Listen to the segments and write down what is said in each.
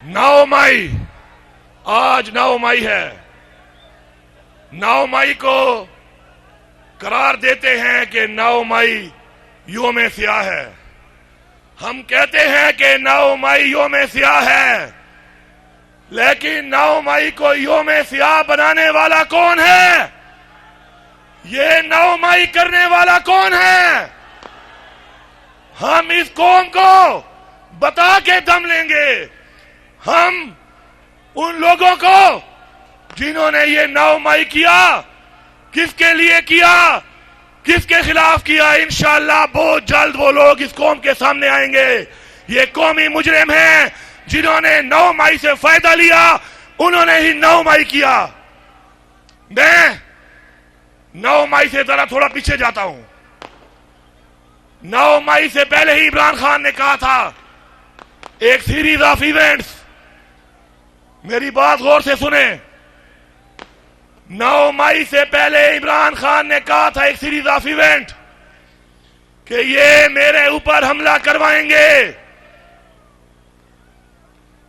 9 मई, आज 9 मई है। 9 मई को करार देते हैं कि 9 मई योम सियाह है। हम कहते हैं कि 9 मई योम सियाह है, लेकिन 9 मई को योम सियाह बनाने वाला कौन है? ये 9 मई करने वाला कौन है? हम इस कौम को बता के दम लेंगे। हम उन लोगों को जिन्होंने ये 9 मई किया, किसके लिए किया, किसके खिलाफ किया, इंशाअल्लाह बहुत जल्द वो लोग इस कौम के सामने आएंगे। ये कौमी मुजरिम हैं जिन्होंने 9 मई से फायदा लिया, उन्होंने ही 9 मई किया। मैं 9 मई से जरा थोड़ा पीछे जाता हूं। 9 मई से पहले ही इमरान खान ने कहा था एक सीरीज ऑफ इवेंट्स, मेरी बात गौर से सुने। 9 मई से पहले इमरान खान ने कहा था एक सीरीज ऑफ इवेंट कि ये मेरे ऊपर हमला करवाएंगे।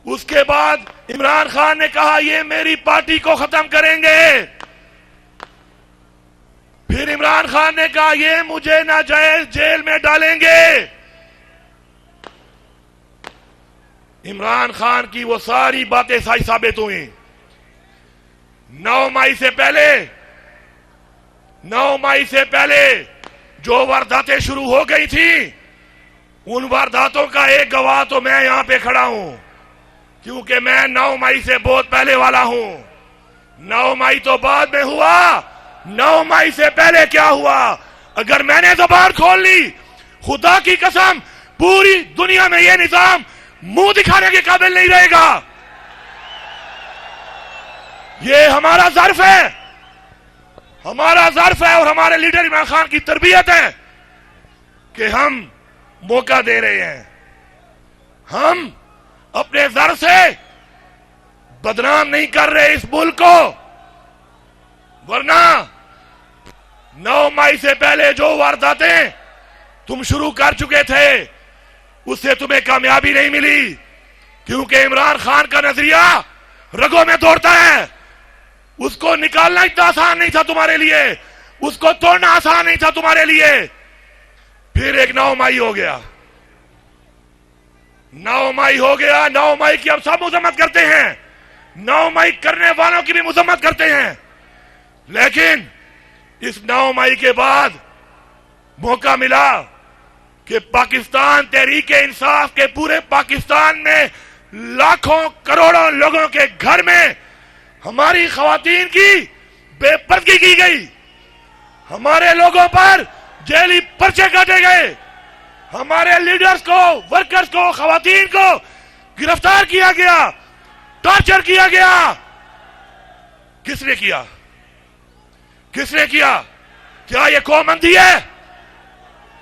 उसके बाद इमरान खान ने कहा ये मेरी पार्टी को खत्म करेंगे। फिर इमरान खान ने कहा ये मुझे नाजायज जेल में डालेंगे। इमरान खान की वो सारी बातें सही साबित हुई। 9 मई से पहले जो वारदातें शुरू हो गई थी, उन वारदातों का एक गवाह तो मैं यहां पे खड़ा हूं, क्योंकि मैं 9 मई से बहुत पहले वाला हूं। 9 मई तो बाद में हुआ, 9 मई से पहले क्या हुआ? अगर मैंने जुबान खोल ली, खुदा की कसम पूरी दुनिया में यह निजाम मुंह दिखाने के काबिल नहीं रहेगा। ये हमारा ज़र्फ है, हमारा ज़र्फ है, और हमारे लीडर इमरान खान की तरबियत है कि हम मौका दे रहे हैं। हम अपने ज़र्फ से बदनाम नहीं कर रहे इस मुल्क को, वरना 9 मई से पहले जो वारदातें तुम शुरू कर चुके थे, उससे तुम्हें कामयाबी नहीं मिली, क्योंकि इमरान खान का नजरिया रगों में दौड़ता है। उसको निकालना इतना आसान नहीं था तुम्हारे लिए, उसको तोड़ना आसान नहीं था तुम्हारे लिए। फिर एक 9 मई हो गया, 9 मई हो गया। 9 मई की हम सब मजम्मत करते हैं, 9 मई करने वालों की भी मजम्मत करते हैं, लेकिन इस 9 मई के बाद मौका मिला कि पाकिस्तान तहरीक इंसाफ के पूरे पाकिस्तान में लाखों करोड़ों लोगों के घर में हमारी खवातीन की बेपर्दगी की गई, हमारे लोगों पर जेली पर्चे काटे गए, हमारे लीडर्स को, वर्कर्स को, खवातीन को गिरफ्तार किया गया, टॉर्चर किया गया। किसने किया? किसने किया? क्या ये कौम अंधी है?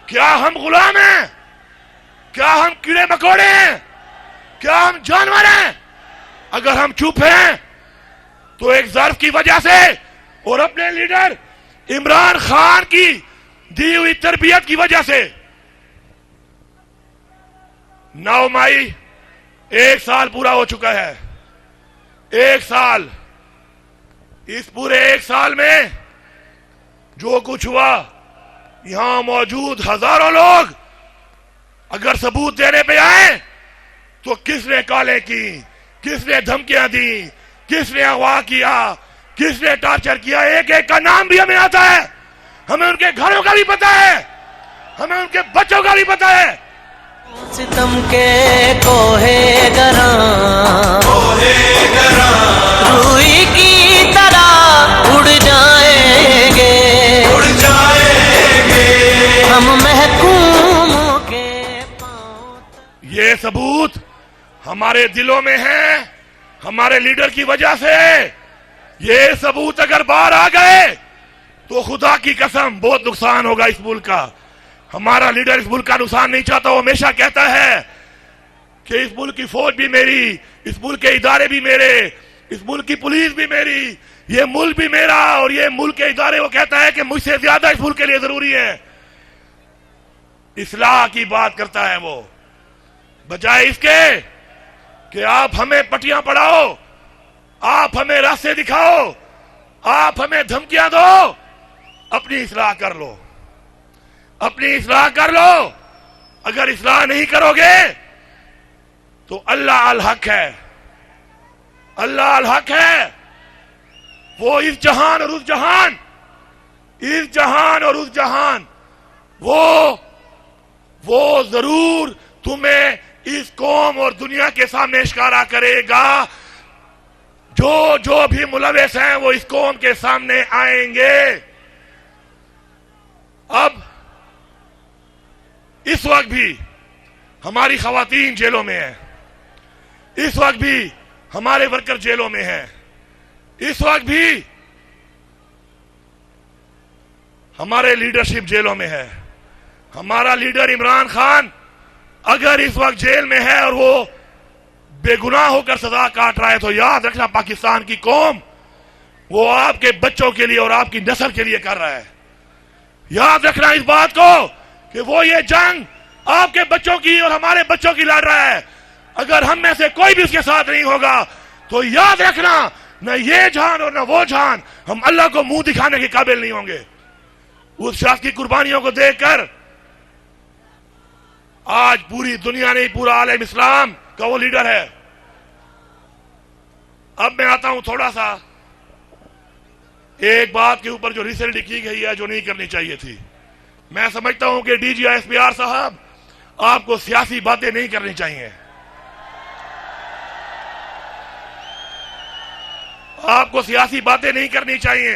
क्या हम गुलाम हैं? क्या हम कीड़े मकोड़े हैं? क्या हम जानवर हैं? अगर हम चुप हैं तो एक ज़र्फ की वजह से और अपने लीडर इमरान खान की दी हुई तरबियत की वजह से। 9 मई 1 साल पूरा हो चुका है। 1 साल, इस पूरे 1 साल में जो कुछ हुआ, यहां मौजूद हजारों लोग अगर सबूत देने पे आए तो किसने कॉलें की, किसने धमकियां दी, किसने अगवा किया, किसने टॉर्चर किया, एक एक का नाम भी हमें आता है, हमें उनके घरों का भी पता है, हमें उनके बच्चों का भी पता है। सितम के कोहे गरा रूई की तरह उड़ जाएंगे हम महकूमों के पांव। ये सबूत हमारे दिलों में है, हमारे लीडर की वजह से। ये सबूत अगर बाहर आ गए तो खुदा की कसम बहुत नुकसान होगा इस मुल्क का। हमारा लीडर इस मुल्क का नुकसान नहीं चाहता, वो हमेशा कहता है कि इस मुल्क की फौज भी मेरी, इस मुल्क के इदारे भी मेरे, इस मुल्क की पुलिस भी मेरी, ये मुल्क भी मेरा, और ये मुल्क के इदारे, वो कहता है कि मुझसे ज्यादा इस मुल्क के लिए जरूरी है। इस्लाह की बात करता है वो, बजाय इसके कि आप हमें पटियां पढ़ाओ, आप हमें रास्ते दिखाओ, आप हमें धमकियां दो, अपनी इस्लाह कर लो, अपनी इस्लाह कर लो। अगर इस्लाह नहीं करोगे तो अल्लाह अल हक है, अल्लाह अल हक है। वो इस जहान और उस जहान, इस जहान और उस जहान, वो जरूर तुम्हें इस कौम और दुनिया के सामने इशारा करेगा। जो जो भी मुलविस हैं वो इस कौम के सामने आएंगे। अब इस वक्त भी हमारी खवातीन जेलों में है, इस वक्त भी हमारे वर्कर जेलों में हैं, इस वक्त भी हमारे लीडरशिप जेलों में है। हमारा लीडर इमरान खान अगर इस वक्त जेल में है और वो बेगुनाह होकर सजा काट रहा है तो याद रखना पाकिस्तान की कौम वो आपके बच्चों के लिए और आपकी नस्ल के लिए कर रहा है। याद रखना इस बात को कि वो ये जंग आपके बच्चों की और हमारे बच्चों की लड़ रहा है। अगर हम में से कोई भी उसके साथ नहीं होगा तो याद रखना न ये जान और न वो जान, हम अल्लाह को मुंह दिखाने के काबिल नहीं होंगे। उस शख्स की कुर्बानियों को देखकर आज पूरी दुनिया नहीं, पूरा आलम इस्लाम का वो लीडर है। अब मैं आता हूं थोड़ा सा एक बात के ऊपर जो रिसेंटली की गई है, जो नहीं करनी चाहिए थी। मैं समझता हूं कि DGISPR साहब आपको सियासी बातें नहीं करनी चाहिए, आपको सियासी बातें नहीं करनी चाहिए,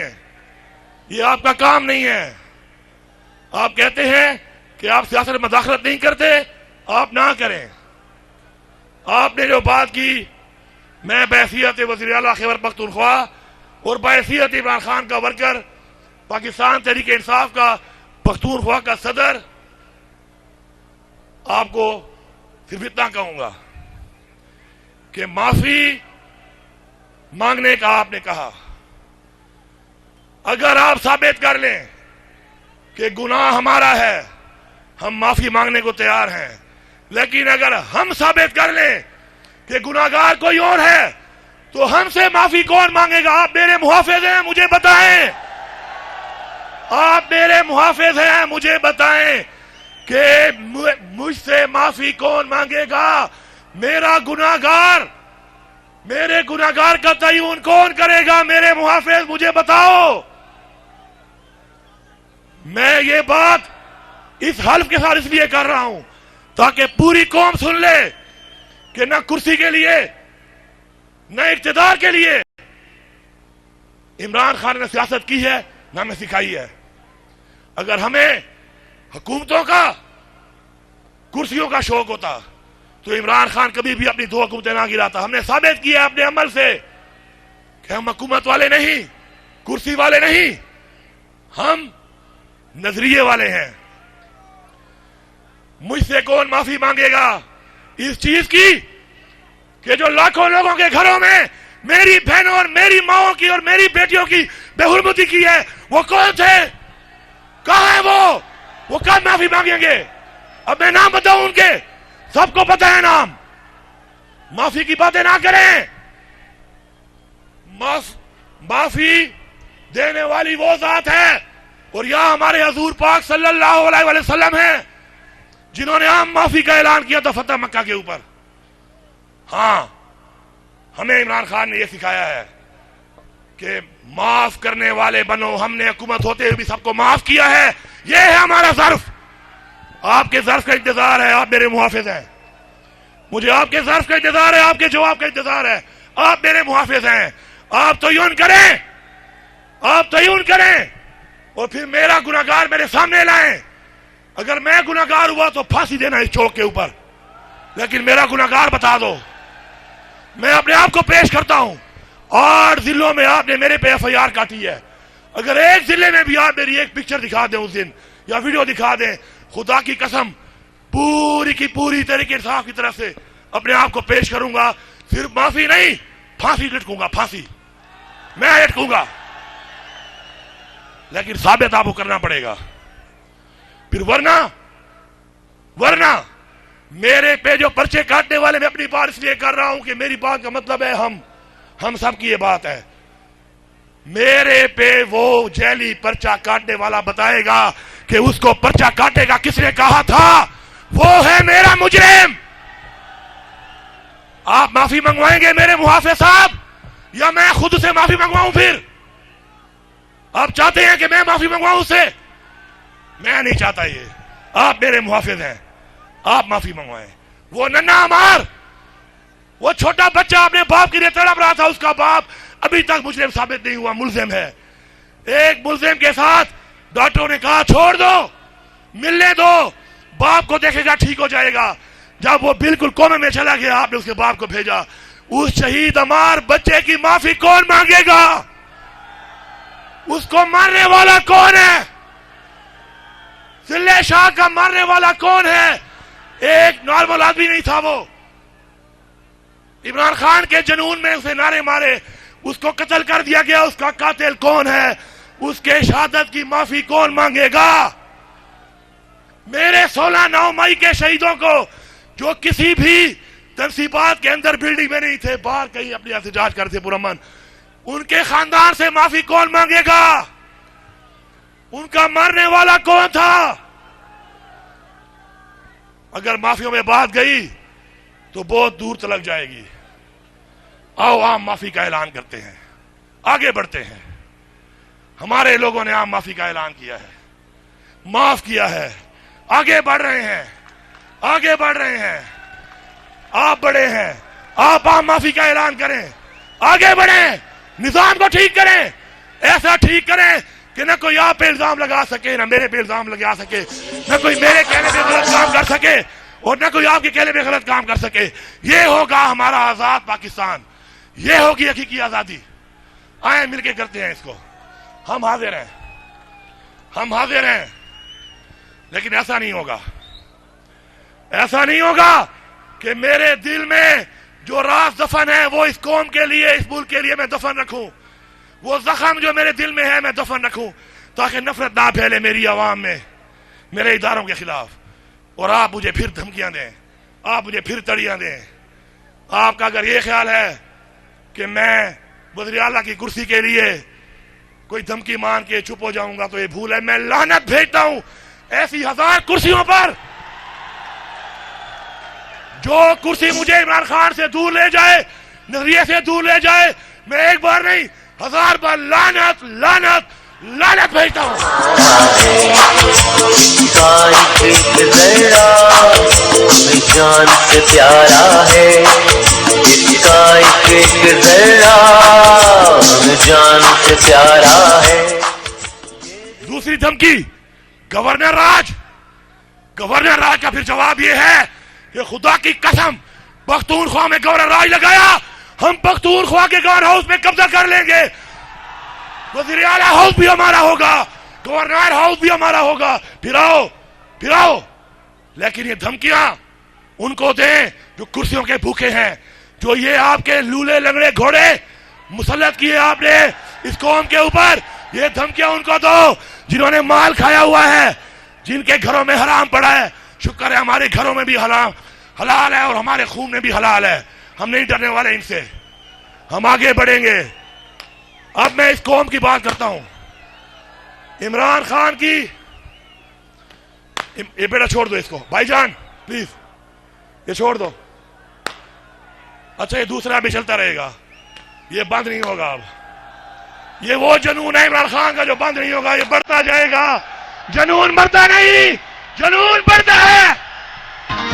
ये आपका काम नहीं है। आप कहते हैं कि आप सियासत में मदाखलत नहीं करते, आप ना करें। आपने जो बात की, मैं बहसीयत वज़ीर आला खैबर पख्तूनख्वा और बहसीयत इमरान खान का वर्कर, पाकिस्तान तहरीक इंसाफ का पख्तूनख्वा का सदर, आपको सिर्फ इतना कहूंगा कि माफी मांगने का आपने कहा, अगर आप साबित कर लें कि गुनाह हमारा है, हम माफी मांगने को तैयार हैं। लेकिन अगर हम साबित कर लें कि गुनाहगार कोई और है तो हमसे माफी कौन मांगेगा? आप मेरे मुहाफिज हैं, मुझे बताएं। आप मेरे मुहाफिज हैं, मुझे बताएं कि मुझसे माफी कौन मांगेगा? मेरा गुनाहगार, मेरे गुनाहगार का तयन कौन करेगा? मेरे मुहाफिज, मुझे बताओ। मैं ये बात इस हल्फ के साथ इसलिए कर रहा हूं ताकि पूरी कौम सुन ले कि न कुर्सी के लिए न इक्तदार के लिए इमरान खान ने सियासत की है, न हमें सिखाई है। अगर हमें हुकूमतों का, कुर्सियों का शौक होता तो इमरान खान कभी भी अपनी 2 हुकूमतें ना गिराता। हमने साबित किया अपने अमल से कि हम हुकूमत वाले नहीं, कुर्सी वाले नहीं, हम नजरिए वाले हैं। मुझसे कौन माफी मांगेगा इस चीज की कि जो लाखों लोगों के घरों में मेरी बहनों और मेरी माओं की और मेरी बेटियों की बेहुरमती की है? वो कौन थे? कहां है वो कब माफी मांगेंगे? अब मैं नाम बताऊं उनके, सबको पता है नाम। माफी की बातें ना करें। माफी देने वाली वो जात है और यहां हमारे हजूर पाक सल्लल्लाहु अलैहि वसल्लम हैं जिन्होंने आम माफी का ऐलान किया था फतह मक्का के ऊपर। हां, हमें इमरान खान ने यह सिखाया है कि माफ करने वाले बनो। हमने हुकूमत होते हुए भी सबको माफ किया है। यह है हमारा ज़र्फ। आपके ज़र्फ का इंतजार है, आप मेरे मुहाफिज हैं। मुझे आपके ज़र्फ का इंतजार है, आपके जवाब का इंतजार है। आप मेरे मुहाफिज हैं। आप तयन करें, आप तयन करें और फिर मेरा गुनाहगार मेरे सामने लाएं। अगर मैं गुनाहगार हुआ तो फांसी देना इस चौक के ऊपर, लेकिन मेरा गुनाहगार बता दो। मैं अपने आप को पेश करता हूं। 8 जिलों में आपने मेरे पे FIR काटी है। अगर एक जिले में भी आप मेरी एक पिक्चर दिखा दें उस दिन या वीडियो दिखा दें, खुदा की कसम पूरी की पूरी तरीके इंसाफ की तरफ से अपने आप को पेश करूंगा। सिर्फ माफी नहीं, फांसी लटकूंगा, फांसी मैं लटकूंगा। लेकिन साबित आपको करना पड़ेगा। फिर वरना मेरे पे जो पर्चे काटने वाले, मैं अपनी बात इसलिए कर रहा हूं कि मेरी बात का मतलब है हम सब की ये बात है। मेरे पे वो जैली पर्चा काटने वाला बताएगा कि उसको पर्चा काटेगा किसने कहा था, वो है मेरा मुजरिम। आप माफी मंगवाएंगे मेरे मुहाफिज साहब, या मैं खुद से माफी मंगवाऊं? फिर आप चाहते हैं कि मैं माफी मंगवाऊं उससे? मैं नहीं चाहता ये। आप मेरे मुहाफिज हैं, आप माफी मंगवाएं। वो नन्ना अमार, वो छोटा बच्चा अपने बाप के लिए तड़प रहा था, उसका बाप अभी तक मुजरिम साबित नहीं हुआ, मुल्जिम है। एक मुल्जिम के साथ डॉक्टरों ने कहा छोड़ दो, मिलने दो, बाप को देखेगा ठीक हो जाएगा। जब वो बिल्कुल कोमे में चला गया, आपने उसके बाप को भेजा। उस शहीद अमार बच्चे की माफी कौन मांगेगा? उसको मारने वाला कौन है? सिल्ले शाह का मारने वाला कौन है? एक नॉर्मल आदमी नहीं था वो। इमरान खान के जुनून में उसे नारे मारे, उसको कत्ल कर दिया गया। उसका कातिल कौन है? उसके शहादत की माफी कौन मांगेगा? मेरे 16/9 मई के शहीदों को, जो किसी भी तनसीबात के अंदर बिल्डिंग में नहीं थे, बाहर कहीं अपने एहतजाज करते पुरअमन, उनके खानदान से माफी कौन मांगेगा? उनका मारने वाला कौन था? अगर माफियों में बात गई तो बहुत दूर तलक जाएगी। आओ आम माफी का ऐलान करते हैं, आगे बढ़ते हैं। हमारे लोगों ने आम माफी का ऐलान किया है, माफ किया है, आगे बढ़ रहे हैं, आगे बढ़ रहे हैं। आप बड़े हैं, आप आम माफी का ऐलान करें, आगे बढ़ें, निजाम को ठीक करें, ऐसा ठीक करें कि न कोई आप पे इल्जाम लगा सके, न मेरे पे इल्जाम लगा सके, न कोई मेरे कहने पे गलत काम कर सके और न कोई आपके कहने पे गलत काम कर सके। ये होगा हमारा आजाद पाकिस्तान, ये होगी हकीकी आजादी। आए मिलके करते हैं इसको। हम हाजिर हैं, हम हाजिर हैं, लेकिन ऐसा नहीं होगा, ऐसा नहीं होगा कि मेरे दिल में जो राज दफन है वो इस कौम के लिए, इस मुल्क के लिए मैं दफन रखूं। वो जख्म जो मेरे दिल में है मैं दफन रखूं, ताकि नफरत ना फैले मेरी आवाम में, मेरे इदारों के खिलाफ। और आप मुझे फिर धमकियां दें, आप मुझे फिर तड़ियां दें। आपका अगर ये ख्याल है कि मैं वज़ीर आला की कुर्सी के लिए कोई धमकी मान के चुप हो जाऊंगा, तो ये भूल है। मैं लानत भेजता हूं ऐसी 1000 कुर्सियों पर। जो कुर्सी मुझे इमरान खान से दूर ले जाए, नजरिए से दूर ले जाए, मैं एक बार नहीं 1000 बार लानत लानत लानत भेजता हूं। जान से प्यारा है इसका एक जरा, जान से प्यारा है। दूसरी धमकी गवर्नर राज, गवर्नर राज का फिर जवाब ये है कि खुदा की कसम पख्तूनख्वा में गवर्नर राज लगाया, हम पख्तूनख्वा के गवर्नर हाउस में कब्जा कर लेंगे। वज़ीर आला हाउस भी हमारा होगा, गवर्नर हाउस भी हमारा होगा। फिर आओ। लेकिन ये धमकियां उनको दें जो कुर्सियों के भूखे हैं, जो ये आपके लूले लंगड़े घोड़े मुसल्लत किए आपने इस कौम के ऊपर। ये धमकियां उनको दो जिन्होंने माल खाया हुआ है, जिनके घरों में हराम पड़ा है। शुक्र है हमारे घरों में भी हलाल है और हमारे खून में भी हलाल है। हम नहीं डरने वाले इनसे, हम आगे बढ़ेंगे। अब मैं इस कौम की बात करता हूं, इमरान खान की। ये बेटा छोड़ दो इसको भाईजान, प्लीज ये छोड़ दो। अच्छा ये दूसरा भी चलता रहेगा, ये बंद नहीं होगा। अब ये वो जुनून है इमरान खान का जो बंद नहीं होगा, ये बढ़ता जाएगा। जुनून मरता नहीं, जुनून बढ़ता है,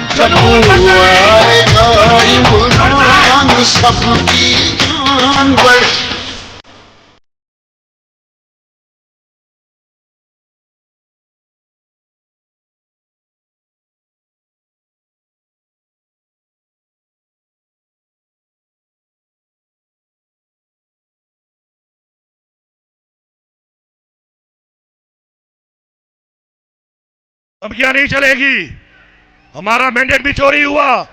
जुनून बढ़ता है। अब क्या नहीं चलेगी। हमारा मैंडेट भी चोरी हुआ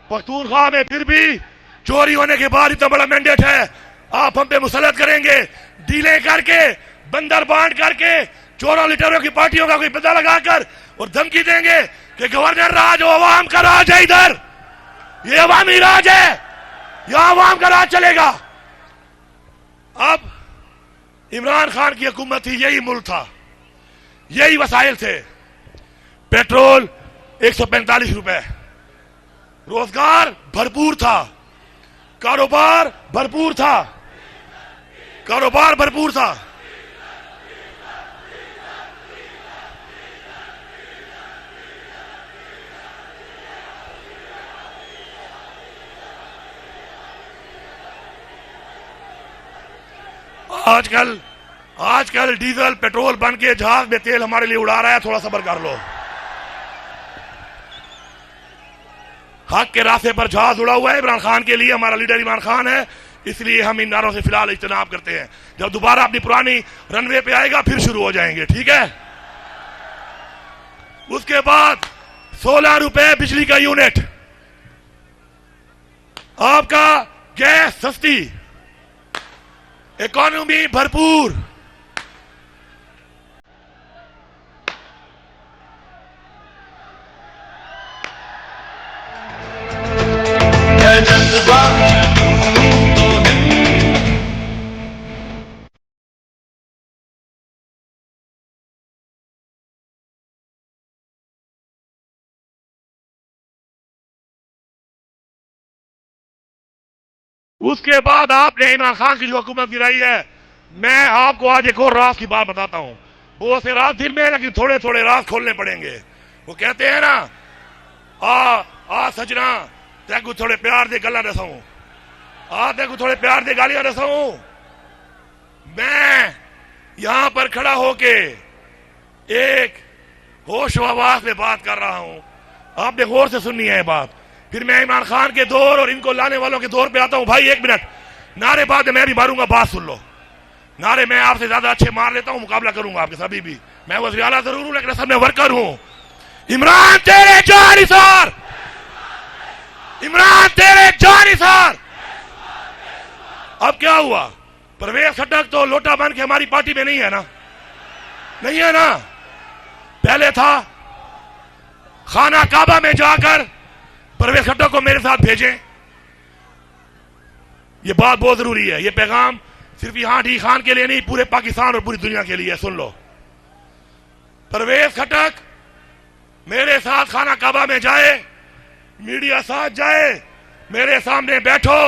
पख्तूनख्वा में, फिर भी चोरी होने के बाद इतना बड़ा मैंडेट है। आप हम पे मुसल्लत करेंगे, डीलें करके, बंदर बांट करके, चोरों लिटरों की पार्टियों का कोई पता लगाकर और धमकी देंगे कि गवर्नर राज हो, अवाम का राज है, इधर ये अवामी राज है, यहां अवाम का राज चलेगा। अब इमरान खान की हुकूमत थी, यही मुल्क था, यही वसाइल थे। पेट्रोल 145 रुपए, रोजगार भरपूर था, कारोबार भरपूर था, कारोबार भरपूर था। आजकल डीजल पेट्रोल बन के जहाज में तेल हमारे लिए उड़ा रहा है, थोड़ा सब्र कर लो। हक के रास्ते पर जहाज उड़ा हुआ है इमरान खान के लिए, हमारा लीडर इमरान खान है, इसलिए हम इन नारों से फिलहाल इज्तनाब करते हैं। जब दोबारा अपनी पुरानी रनवे पे आएगा फिर शुरू हो जाएंगे, ठीक है। उसके बाद 16 रुपए बिजली का यूनिट, आपका गैस सस्ती, इकोनॉमी भरपूर, उसके बाद आपने इमरान खान की जो हुकूमत गिराई है, मैं आपको आज एक और राज की बात बताता हूं। बहुत से राज दिल में है, लेकिन थोड़े थोड़े राज खोलने पड़ेंगे। वो कहते हैं ना, आ सजना तेको थोड़े प्यार दे गला दसाऊं, तेको थोड़े प्यार दे गालियां दसाऊं। मैं यहां पर खड़ा होके एक होश आवाज में बात कर रहा हूं, आपने गौर से सुननी है बात। फिर मैं इमरान खान के दौर और इनको लाने वालों के दौर पे आता हूं। भाई 1 मिनट, नारे बाद में मैं भी मारूंगा, बात सुन लो। नारे मैं आपसे ज्यादा अच्छे मार लेता हूं, मुकाबला करूंगा आपके सभी भी। मैं वज़ीर आला जरूर हूं, लेकिन असल में वर्कर हूं। इमरान तेरे जानिसार, इमरान तेरे जानिसार। अब क्या हुआ, परवेज खट्टक तो लोटा बन के हमारी पार्टी में नहीं है ना, नहीं है ना। पहले था खाना काबा में जाकर परवेज खट्टक को मेरे साथ भेजें, यह बात बहुत जरूरी है। यह पैगाम सिर्फ यहां डी खान के लिए नहीं, पूरे पाकिस्तान और पूरी दुनिया के लिए। सुन लो, परवेज खट्टक मेरे साथ खाना काबा में जाए, मीडिया साथ जाए, मेरे सामने बैठो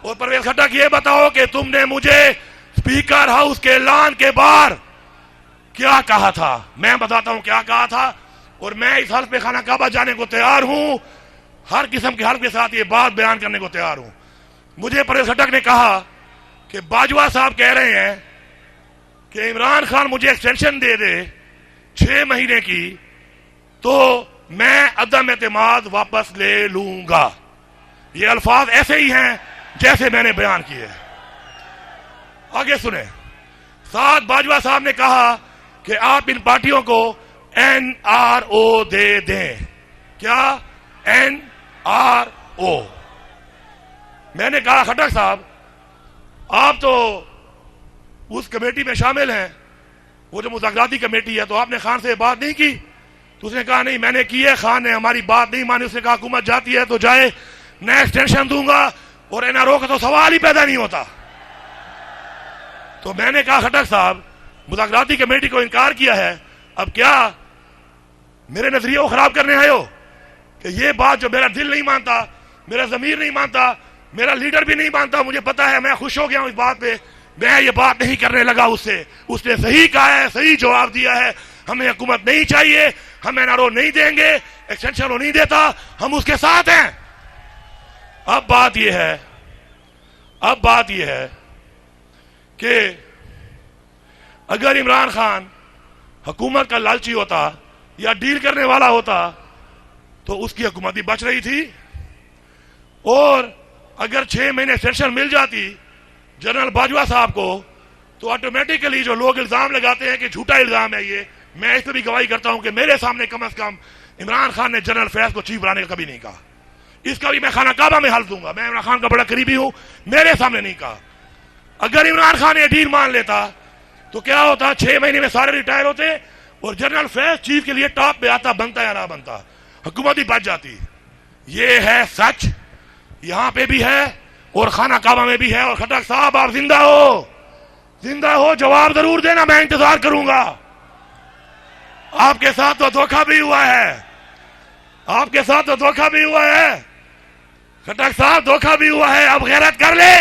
और परवेज खट्टक ये बताओ कि तुमने मुझे स्पीकर हाउस के ऐलान के बाहर क्या कहा था। मैं बताता हूं क्या कहा था, और मैं इस हल्फ पे खाना काबा जाने को तैयार हूं, हर किस्म के हल्फ के साथ ये बात बयान करने को तैयार हूं। मुझे परवेज खट्टक ने कहा कि बाजवा साहब कह रहे हैं कि इमरान खान मुझे एक्सटेंशन दे दे 6 महीने की, तो मैं अदम एतमाद वापस ले लूंगा। ये अल्फाज ऐसे ही हैं जैसे मैंने बयान किए। आगे सुने, साथ बाजवा साहब ने कहा कि आप इन पार्टियों को NRO दे दें। क्या NRO? मैंने कहा खट्टक साहब, आप तो उस कमेटी में शामिल हैं, वो जो मुज़ाकराती कमेटी है, तो आपने खान से बात नहीं की? तो उसने कहा नहीं मैंने की है, खान ने हमारी बात नहीं मानी। उसने कहा हुकूमत जाती है तो जाए, मैं एक्सटेंशन दूंगा, और NRO का तो सवाल ही पैदा नहीं होता। तो मैंने कहा खट्टक साहब, मुज़ाकराती कमेटी को इनकार किया है, अब क्या मेरे नजरिए को खराब करने आए हो? कि ये बात जो मेरा दिल नहीं मानता, मेरा जमीर नहीं मानता, मेरा लीडर भी नहीं मानता, मुझे पता है, मैं खुश हो गया हूं इस बात पे, मैं ये बात नहीं करने लगा उससे। उसने सही कहा है, सही जवाब दिया है, हमें हुकूमत नहीं चाहिए, हम NRO नहीं देंगे, एक्सटेंशन वो नहीं देता, हम उसके साथ हैं। अब बात यह है कि अगर इमरान खान हुकूमत का लालची होता या डील करने वाला होता तो उसकी हुकूमत भी बच रही थी, और अगर 6 महीने एक्सटेंशन मिल जाती जनरल बाजवा साहब को, तो ऑटोमेटिकली जो लोग इल्जाम लगाते हैं कि झूठा इल्जाम है ये, मैं इस पर भी गवाही करता हूं कि मेरे सामने कम से कम इमरान खान ने जनरल फैज को चीफ बनाने का कभी नहीं कहा। इसका भी मैं खाना काबा में हल दूंगा, मैं इमरान खान का बड़ा करीबी हूं, मेरे सामने नहीं कहा। अगर इमरान खान ये डील मान लेता तो क्या होता, 6 महीने में सारे रिटायर होते और जनरल फैज चीफ के लिए टॉप पे आता, बनता या ना बनता। हुकूमत ही बच जाती। ये है सच, यहां पे भी है और खाना काबा में भी है। और खटक साहब आप जिंदा हो, जिंदा हो, जवाब जरूर देना, मैं इंतजार करूंगा। आपके साथ तो धोखा भी हुआ है, आपके साथ तो धोखा भी हुआ है खटक साहब, धोखा भी हुआ है। अब गैरत कर ले,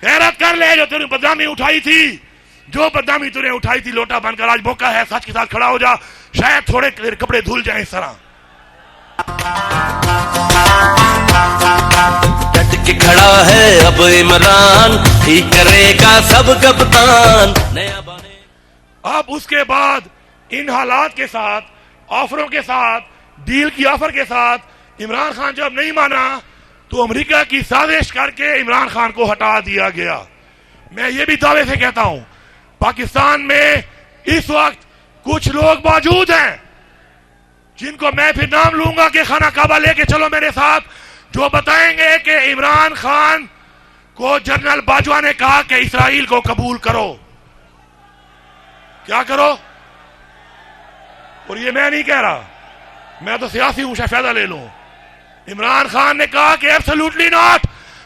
गैरत कर ले। जो तूने बदनामी उठाई थी, जो बदनामी तूने उठाई थी, लोटा बनकर आज मौका है, सच के साथ खड़ा हो जा। शायद थोड़े कपड़े धुल जाएं इस तरह। डट के खड़ा है अब इमरान, ठीक करेगा सब कप्तान नया बने। अब उसके बाद इन हालात के साथ, ऑफरों के साथ, डील की ऑफर के साथ इमरान खान जब नहीं माना तो अमेरिका की साजिश करके इमरान खान को हटा दिया गया। मैं ये भी दावे से कहता हूं, पाकिस्तान में इस वक्त कुछ लोग मौजूद हैं जिनको मैं फिर नाम लूंगा कि खाना काबा लेके चलो मेरे साथ, जो बताएंगे कि इमरान खान को जनरल बाजवा ने कहा कि इसराइल को कबूल करो। क्या करो? और ये मैं नहीं कह रहा, मैं तो सियासी हूं, शायद फायदा ले लूं। इमरान खान ने कहा कि एब्सोल्युटली नॉट,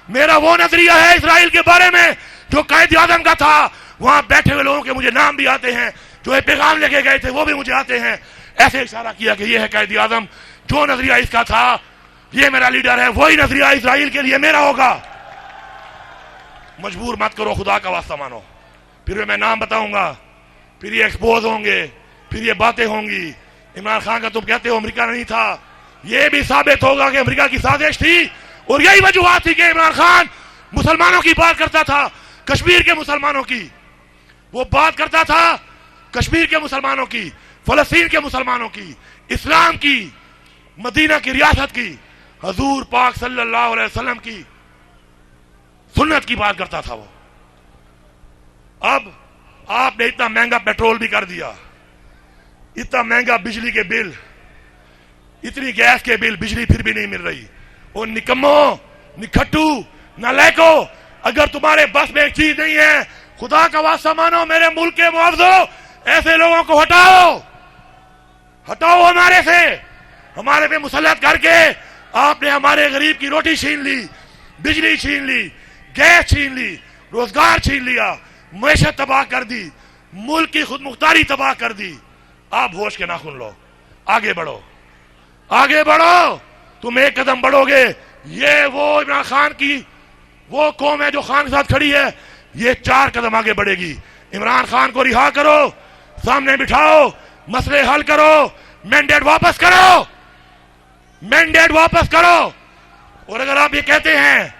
मेरा वो नजरिया है इसराइल के बारे में जो कायद आजम का था। वहां बैठे हुए लोगों के मुझे नाम भी आते हैं, जो पैगाम लेके गए थे वो भी मुझे आते हैं। ऐसे इशारा किया कि ये है कायद आजम, जो नजरिया इसका था, ये मेरा लीडर है, वही नजरिया इसराइल के लिए मेरा होगा। मजबूर मत करो, खुदा का वास्ता मानो। फिर मैं नाम बताऊंगा, फिर ये एक्सपोज होंगे, फिर ये बातें होंगी। इमरान खान का तुम कहते हो अमेरिका नहीं था, ये भी साबित होगा कि अमेरिका की साजिश थी। और यही वजूहत थी कि इमरान खान मुसलमानों की बात करता था, कश्मीर के मुसलमानों की वो बात करता था, कश्मीर के मुसलमानों की, फलस्तीन के मुसलमानों की, इस्लाम की, मदीना की रियासत की, हजूर पाक सल्लल्लाहु अलैहि वसल्लम की सुन्नत की बात करता था वो। अब आपने इतना महंगा पेट्रोल भी कर दिया, इतना महंगा बिजली के बिल, इतनी गैस के बिल, बिजली फिर भी नहीं मिल रही। और निकम्मो, निखट्टू, नालायको, अगर तुम्हारे बस में एक चीज नहीं है, खुदा का वास्ता मानो, मेरे मुल्क के मुआवजो, ऐसे लोगों को हटाओ, हटाओ हमारे से। हमारे पे मुसल्लत करके आपने हमारे गरीब की रोटी छीन ली, बिजली छीन ली, गैस छीन ली, रोजगार छीन लिया, मैशत तबाह कर दी, मुल्क की खुद मुख्तारी तबाह कर दी। आप होश के नाखून लो, आगे बढ़ो, आगे बढ़ो। तुम एक कदम बढ़ोगे, ये वो इमरान खान की वो कौम है जो खान के साथ खड़ी है, ये 4 कदम आगे बढ़ेगी। इमरान खान को रिहा करो, सामने बिठाओ, मसले हल करो, मैंडेट वापस करो, मैंडेट वापस करो। और अगर आप ये कहते हैं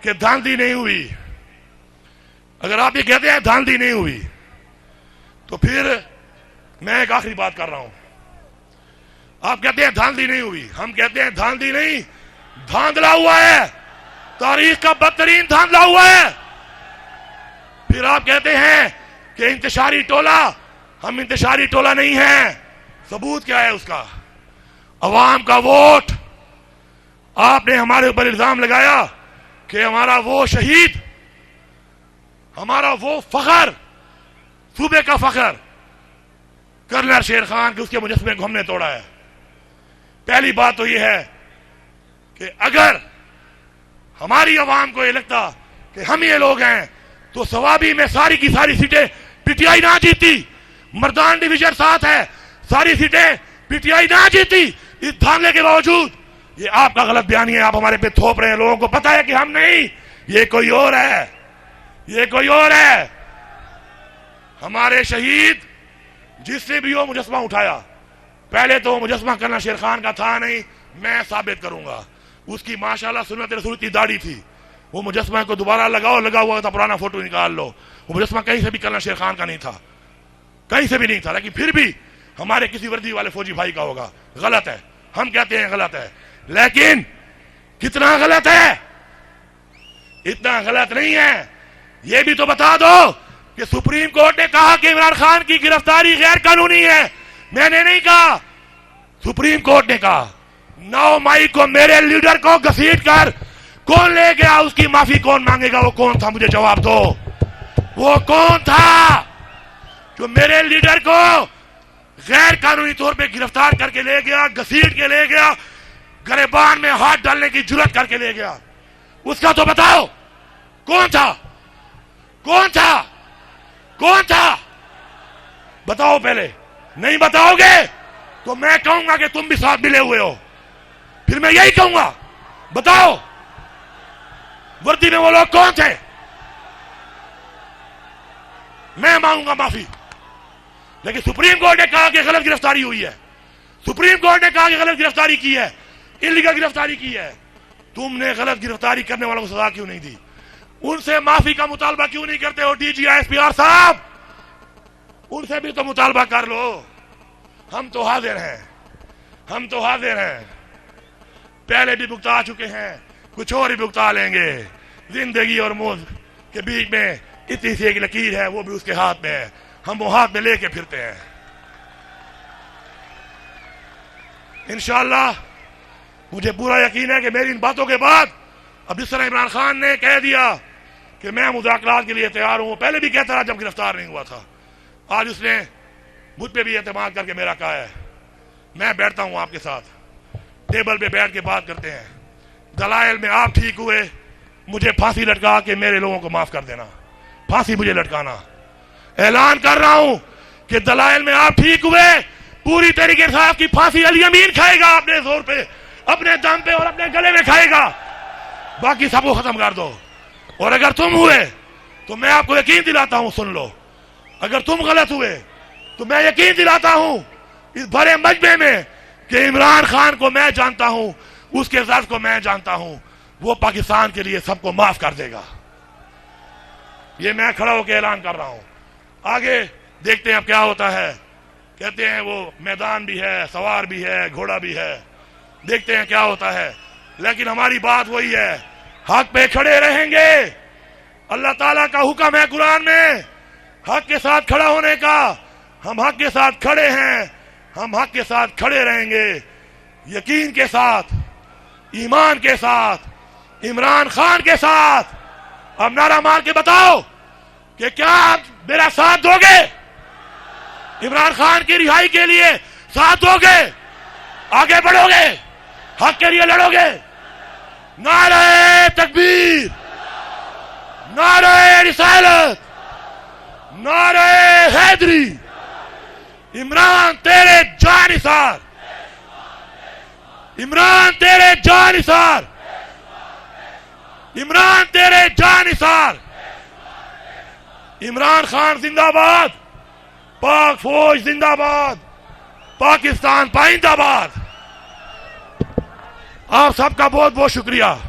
कि धांधली नहीं हुई, अगर आप ये कहते हैं धांधली नहीं हुई, तो फिर मैं एक आखिरी बात कर रहा हूं। आप कहते हैं धांधली नहीं हुई, हम कहते हैं धांधली नहीं, धांधला हुआ है, तारीख का बदतरीन धांधला हुआ है। फिर आप कहते हैं कि इंतशारी टोला, हम इंतशारी टोला नहीं है। सबूत क्या है उसका? अवाम का वोट। आपने हमारे ऊपर इल्जाम लगाया कि हमारा वो शहीद, हमारा वो फखर, सूबे का फखर कर्नल शेर खान के उसके मुजस्समे को हमने तोड़ा है। पहली बात तो यह है कि अगर हमारी अवाम को यह लगता कि हम ये लोग हैं, तो सवाबी में सारी की सारी सीटें पीटीआई ना जीती। मर्दान डिवीजन 7 है, सारी सीटें पीटीआई ना जीती। इस धांधले के बावजूद ये आपका गलत बयानी है, आप हमारे पे थोप रहे हैं। लोगों को पता है कि हम नहीं, ये कोई और है, ये कोई और है। हमारे शहीद जिससे भी वो मुजस्समा उठाया, पहले तो मुजस्समा कर्नल शेर खान का था नहीं, मैं साबित करूंगा। उसकी माशाल्लाह सुन्नत रसूल की दाढ़ी थी। वो मुजस्समा को दोबारा लगाओ, लगा हुआ था, पुराना फोटो निकाल लो। वो मुजस्समा कहीं से भी कर्नल शेर खान का नहीं था, कहीं से भी नहीं था। लेकिन फिर भी हमारे किसी वर्दी वाले फौजी भाई का होगा। गलत है, हम कहते हैं गलत है, लेकिन कितना गलत है? इतना गलत नहीं है। ये भी तो बता दो कि सुप्रीम कोर्ट ने कहा कि इमरान खान की गिरफ्तारी गैर कानूनी है। मैंने नहीं कहा, सुप्रीम कोर्ट ने कहा। 9 मई को मेरे लीडर को घसीट कर कौन ले गया, उसकी माफी कौन मांगेगा? वो कौन था? मुझे जवाब दो, वो कौन था जो मेरे लीडर को गैर कानूनी तौर पे गिरफ्तार करके ले गया, घसीट के ले गया, गिरबान में हाथ डालने की जुर्रत करके ले गया, उसका तो बताओ कौन था? कौन था? कौन था? बताओ पहले। नहीं बताओगे तो मैं कहूंगा कि तुम भी साथ मिले हुए हो, फिर मैं यही कहूंगा बताओ वर्दी में वो लोग कौन थे? मैं मांगूंगा माफी, लेकिन सुप्रीम कोर्ट ने कहा कि गलत गिरफ्तारी हुई है, सुप्रीम कोर्ट ने कहा कि गलत गिरफ्तारी की है, इलीगल गिरफ्तारी की है। तुमने गलत गिरफ्तारी करने वालों को सजा क्यों नहीं दी? उनसे माफी का मुतालबा क्यों नहीं करते हो? डीजी एसपीआर साहब, उनसे भी तो मुतालबा कर लो। हम तो हाजिर हैं, हम तो हाजिर हैं, पहले भी भुगता चुके हैं, कुछ और ही भुगता लेंगे। जिंदगी और मौत के बीच में इतनी सी एक लकीर है, वो भी उसके हाथ में है, हम वो हाथ में लेके फिरते हैं। इंशाअल्लाह मुझे पूरा यकीन है कि मेरी इन बातों के बाद अब जिस तरह इमरान खान ने कह दिया कि मैं मुज़ाकरात के लिए तैयार हूं, पहले भी कहता रहा जब गिरफ्तार नहीं हुआ था, आज उसने मुझ पे भी एतमाद करके मेरा कहा है मैं बैठता हूं आपके साथ, टेबल पे बैठ के बात करते हैं, दलाइल में आप ठीक हुए, मुझे फांसी लटका के मेरे लोगों को माफ कर देना, फांसी मुझे लटकाना। ऐलान कर रहा हूं कि दलाइल में आप ठीक हुए, पूरी तरीके से आपकी फांसी अली अमीन खाएगा, अपने जोर पे, अपने दम पे और अपने गले में खाएगा, बाकी सबको खत्म कर दो। और अगर तुम हुए तो मैं आपको यकीन दिलाता हूं, सुन लो, अगर तुम गलत हुए तो मैं यकीन दिलाता हूं इस भरे मजमे में कि इमरान खान को मैं जानता हूं, उसके ज़र्फ को मैं जानता हूं, वो पाकिस्तान के लिए सबको माफ कर देगा। ये मैं खड़ा होकर ऐलान कर रहा हूं। आगे देखते हैं अब क्या होता है। कहते हैं वो मैदान भी है, सवार भी है, घोड़ा भी है, देखते हैं क्या होता है। लेकिन हमारी बात वही है, हक पे खड़े रहेंगे। अल्लाह ताला का हुक्म है कुरान में हक के साथ खड़ा होने का, हम हक के साथ खड़े हैं, हम हक के साथ खड़े रहेंगे, यकीन के साथ, ईमान के साथ, इमरान खान के साथ। अब नारा मार के बताओ कि क्या आप मेरा साथ दोगे? इमरान खान की रिहाई के लिए साथ दोगे? आगे बढ़ोगे? हक के लिए लड़ोगे? नारे तकबीर, नारे रिसालत, नारे हैदरी। इमरान तेरे जानिसार, इमरान तेरे जानिसार, इमरान तेरे जानिसार। इमरान खान जिंदाबाद, पाक फौज जिंदाबाद, पाकिस्तान पाइंदाबाद। आप सबका बहुत बहुत शुक्रिया।